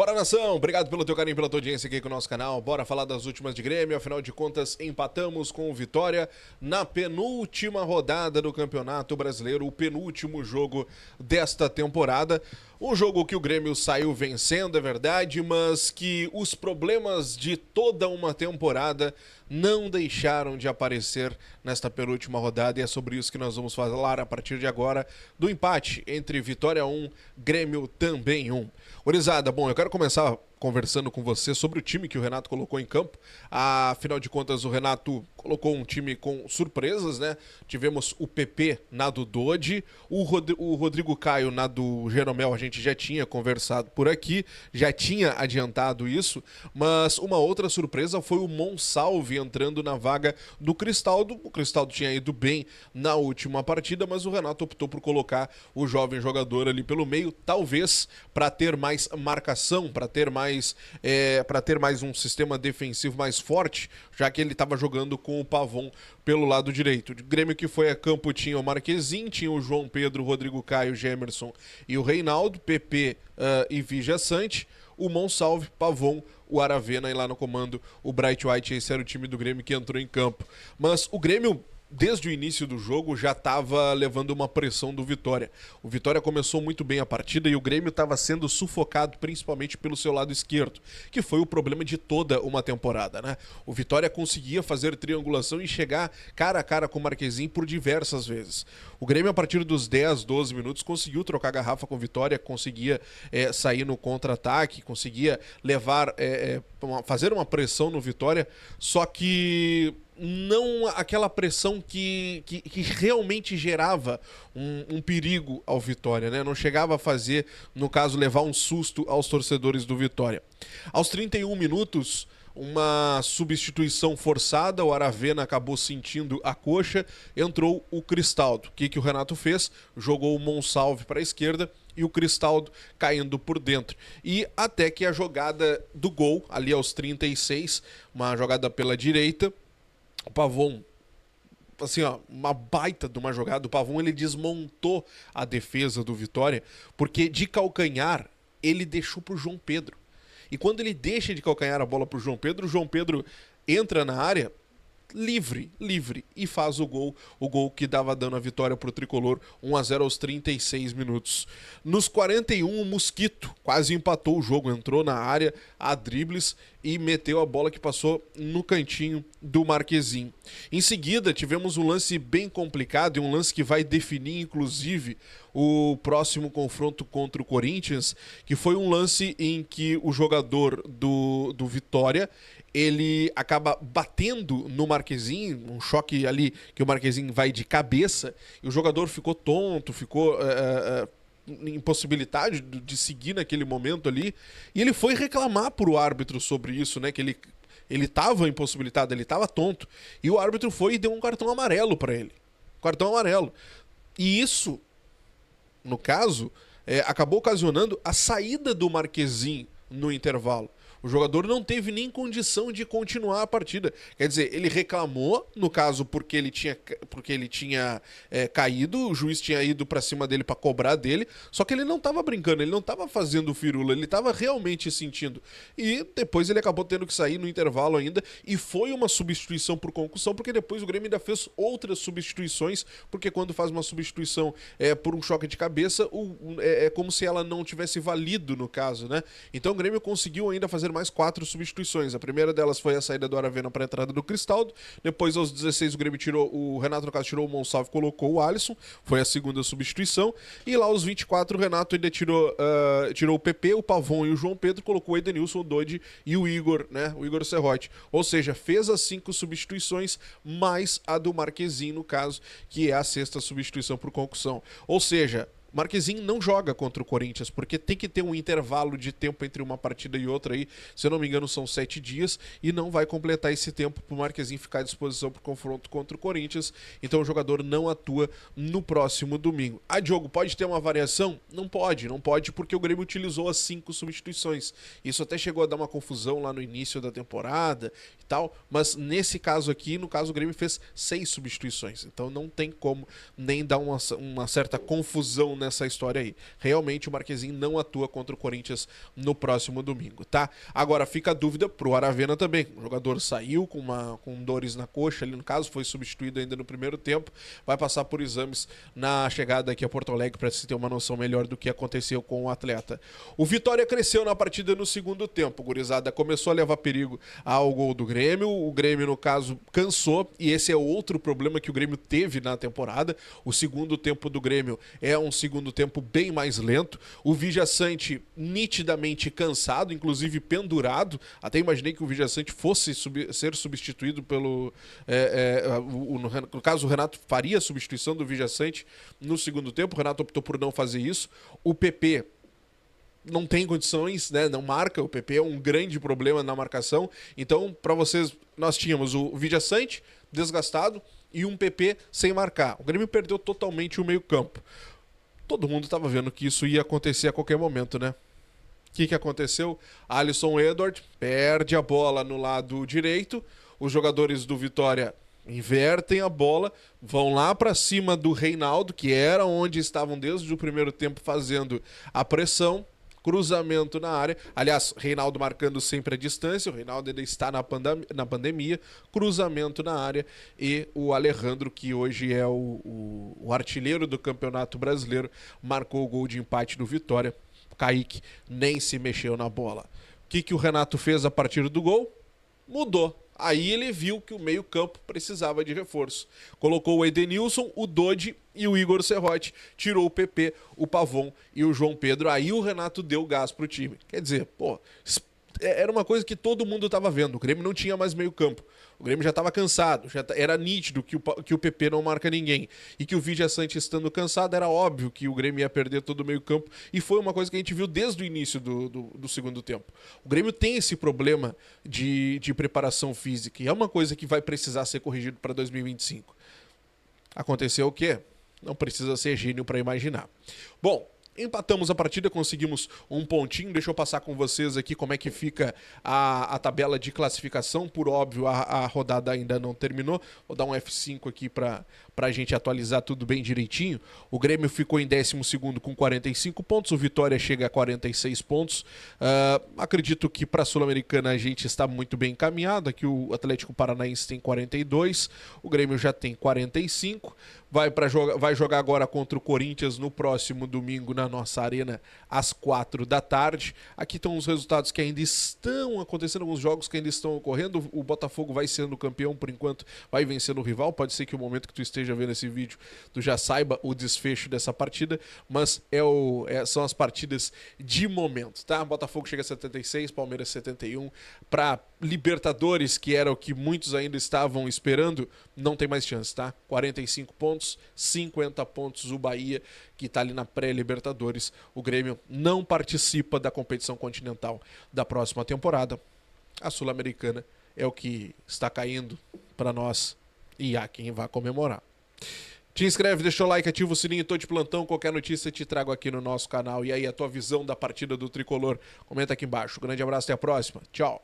Bora, nação! Obrigado pelo teu carinho, pela tua audiência aqui com o nosso canal. Bora falar das últimas de Grêmio. Afinal de contas, empatamos com o Vitória na penúltima rodada do Campeonato Brasileiro, o penúltimo jogo desta temporada. Um jogo que o Grêmio saiu vencendo, é verdade, mas que os problemas de toda uma temporada não deixaram de aparecer nesta penúltima rodada, e é sobre isso que nós vamos falar a partir de agora, do empate entre Vitória 1, Grêmio também 1. Gurizada, bom, eu quero começar conversando com você sobre o time que o Renato colocou em campo. Afinal de contas, o Renato colocou um time com surpresas, né? Tivemos o PP na do Dodi, o Rodrigo Caio na do Jeromel, a gente já tinha conversado por aqui, já tinha adiantado isso, mas uma outra surpresa foi o Monsalve entrando na vaga do Cristaldo. O Cristaldo tinha ido bem na última partida, mas o Renato optou por colocar o jovem jogador ali pelo meio, talvez para ter mais marcação, para ter mais um sistema defensivo mais forte, já que ele estava jogando com o Pavon pelo lado direito. O Grêmio que foi a campo tinha o Marquezin, tinha o João Pedro, o Rodrigo Caio, o Gemerson e o Reinaldo, PP e Vija Sante, o Monsalve, Pavon, o Aravena e lá no comando o Bright White. Esse era o time do Grêmio que entrou em campo. Mas o Grêmio, desde o início do jogo, já estava levando uma pressão do Vitória. O Vitória começou muito bem a partida e o Grêmio estava sendo sufocado principalmente pelo seu lado esquerdo, que foi o problema de toda uma temporada, né? O Vitória conseguia fazer triangulação e chegar cara a cara com o Marquezin por diversas vezes. O Grêmio, a partir dos 10, 12 minutos, conseguiu trocar garrafa com o Vitória, conseguia sair no contra-ataque, conseguia fazer uma pressão no Vitória, só que não aquela pressão que realmente gerava um perigo ao Vitória, né? Não chegava a fazer, no caso, levar um susto aos torcedores do Vitória. Aos 31 minutos, uma substituição forçada, o Aravena acabou sentindo a coxa, entrou o Cristaldo. O que o Renato fez? Jogou o Monsalve para a esquerda e o Cristaldo caindo por dentro. E até que a jogada do gol, ali aos 36, uma jogada pela direita, o Pavon, assim, ó, uma baita de uma jogada. O Pavon, ele desmontou a defesa do Vitória, porque de calcanhar ele deixou pro João Pedro. E quando ele deixa de calcanhar a bola pro João Pedro, o João Pedro entra na área livre, e faz o gol que dava dano à vitória pro Tricolor, 1-0 aos 36 minutos. Nos 41, o Mosquito quase empatou o jogo, entrou na área a dribles e meteu a bola que passou no cantinho do Marquezin. Em seguida, tivemos um lance bem complicado e um lance que vai definir, inclusive, o próximo confronto contra o Corinthians, que foi um lance em que o jogador do Vitória, ele acaba batendo no Marquezin, um choque ali que o Marquezin vai de cabeça, e o jogador ficou tonto, ficou impossibilidade de seguir naquele momento ali, e ele foi reclamar pro árbitro sobre isso, né, que ele estava impossibilitado, ele estava tonto, e o árbitro foi e deu um cartão amarelo para ele. Cartão amarelo. E isso, no caso, acabou ocasionando a saída do Marquezin no intervalo. O jogador não teve nem condição de continuar a partida. Quer dizer, ele reclamou, no caso, porque ele tinha caído, o juiz tinha ido pra cima dele pra cobrar dele, só que ele não tava brincando, ele não tava fazendo firula, ele tava realmente sentindo. E depois ele acabou tendo que sair no intervalo ainda, e foi uma substituição por concussão, porque depois o Grêmio ainda fez outras substituições, porque quando faz uma substituição por um choque de cabeça, é como se ela não tivesse valido, no caso, né? Então o Grêmio conseguiu ainda fazer mais 4 substituições. A primeira delas foi a saída do Aravena para a entrada do Cristaldo. Depois, aos 16, o Renato, no caso, tirou o Monsalve, colocou o Alisson. Foi a segunda substituição. E lá, aos 24, o Renato ainda tirou o PP, o Pavon e o João Pedro, colocou o Edenilson, o Dodi e o Igor, né? O Igor Serrote. Ou seja, fez as 5 substituições, mais a do Marquezin, no caso, que é a 6ª substituição por concussão. Ou seja, Marquezin não joga contra o Corinthians, porque tem que ter um intervalo de tempo entre uma partida e outra aí, se eu não me engano são 7 dias, e não vai completar esse tempo para o Marquezin ficar à disposição para o confronto contra o Corinthians, então o jogador não atua no próximo domingo. Ah, Diogo, pode ter uma variação? Não pode porque o Grêmio utilizou as 5 substituições. Isso até chegou a dar uma confusão lá no início da temporada e tal, mas nesse caso aqui, no caso o Grêmio fez 6 substituições, então não tem como nem dar uma certa confusão nessa história aí. Realmente o Marquezine não atua contra o Corinthians no próximo domingo, tá? Agora fica a dúvida pro Aravena também. O jogador saiu com dores na coxa, ali no caso, foi substituído ainda no primeiro tempo, vai passar por exames na chegada aqui a Porto Alegre para se ter uma noção melhor do que aconteceu com o atleta. O Vitória cresceu na partida no segundo tempo, gurizada, começou a levar perigo ao gol do Grêmio, o Grêmio no caso cansou, e esse é outro problema que o Grêmio teve na temporada. O segundo tempo do Grêmio é um segundo tempo bem mais lento, o Vijaçante nitidamente cansado, inclusive pendurado, até imaginei que o Vijaçante fosse ser substituído pelo no caso o Renato faria a substituição do Vijaçante no segundo tempo, o Renato optou por não fazer isso. O PP não tem condições, né? Não marca, o PP é um grande problema na marcação. Então, para vocês, nós tínhamos o Vijaçante desgastado e um PP sem marcar. O Grêmio perdeu totalmente o meio-campo. Todo mundo estava vendo que isso ia acontecer a qualquer momento, né? O que aconteceu? Alisson Edward perde a bola no lado direito, os jogadores do Vitória invertem a bola, vão lá para cima do Reinaldo, que era onde estavam desde o primeiro tempo fazendo a pressão, cruzamento na área, aliás, Reinaldo marcando sempre a distância, o Reinaldo ainda está na pandemia, cruzamento na área, e o Alejandro, que hoje é o artilheiro do Campeonato Brasileiro, marcou o gol de empate do Vitória. Kaique nem se mexeu na bola. O que o Renato fez a partir do gol? Mudou. Aí ele viu que o meio-campo precisava de reforço. Colocou o Edenilson, o Dodi e o Igor Serrote. Tirou o PP, o Pavon e o João Pedro. Aí o Renato deu gás pro time. Quer dizer, era uma coisa que todo mundo estava vendo. O Grêmio não tinha mais meio-campo. O Grêmio já estava cansado. Era nítido que o PP não marca ninguém. E que o Vijaçante estando cansado, era óbvio que o Grêmio ia perder todo o meio-campo. E foi uma coisa que a gente viu desde o início do segundo tempo. O Grêmio tem esse problema de preparação física. E é uma coisa que vai precisar ser corrigido para 2025. Aconteceu o quê? Não precisa ser gênio para imaginar. Bom, empatamos a partida, conseguimos um pontinho. Deixa eu passar com vocês aqui como é que fica a tabela de classificação. Por óbvio, a rodada ainda não terminou. Vou dar um F5 aqui para a gente atualizar tudo bem direitinho. O Grêmio ficou em 12º com 45 pontos. O Vitória chega a 46 pontos. Acredito que para a Sul-Americana a gente está muito bem encaminhado. Aqui o Atlético Paranaense tem 42. O Grêmio já tem 45. Vai jogar agora contra o Corinthians no próximo domingo na nossa arena às 4 da tarde. Aqui estão os resultados que ainda estão acontecendo, alguns jogos que ainda estão ocorrendo. O Botafogo vai sendo campeão por enquanto, vai vencendo o rival. Pode ser que o momento que tu esteja vendo esse vídeo tu já saiba o desfecho dessa partida, mas são as partidas de momento, tá? Botafogo chega a 76, Palmeiras 71. Para Libertadores, que era o que muitos ainda estavam esperando, não tem mais chance, tá? 45 pontos, 50 pontos o Bahia, que está ali na pré-Libertadores. O Grêmio não participa da competição continental da próxima temporada. A Sul-Americana é o que está caindo para nós e há quem vá comemorar. Te inscreve, deixa o like, ativa o sininho, tô de plantão, qualquer notícia te trago aqui no nosso canal. E aí, a tua visão da partida do Tricolor, comenta aqui embaixo. Grande abraço, até a próxima, tchau.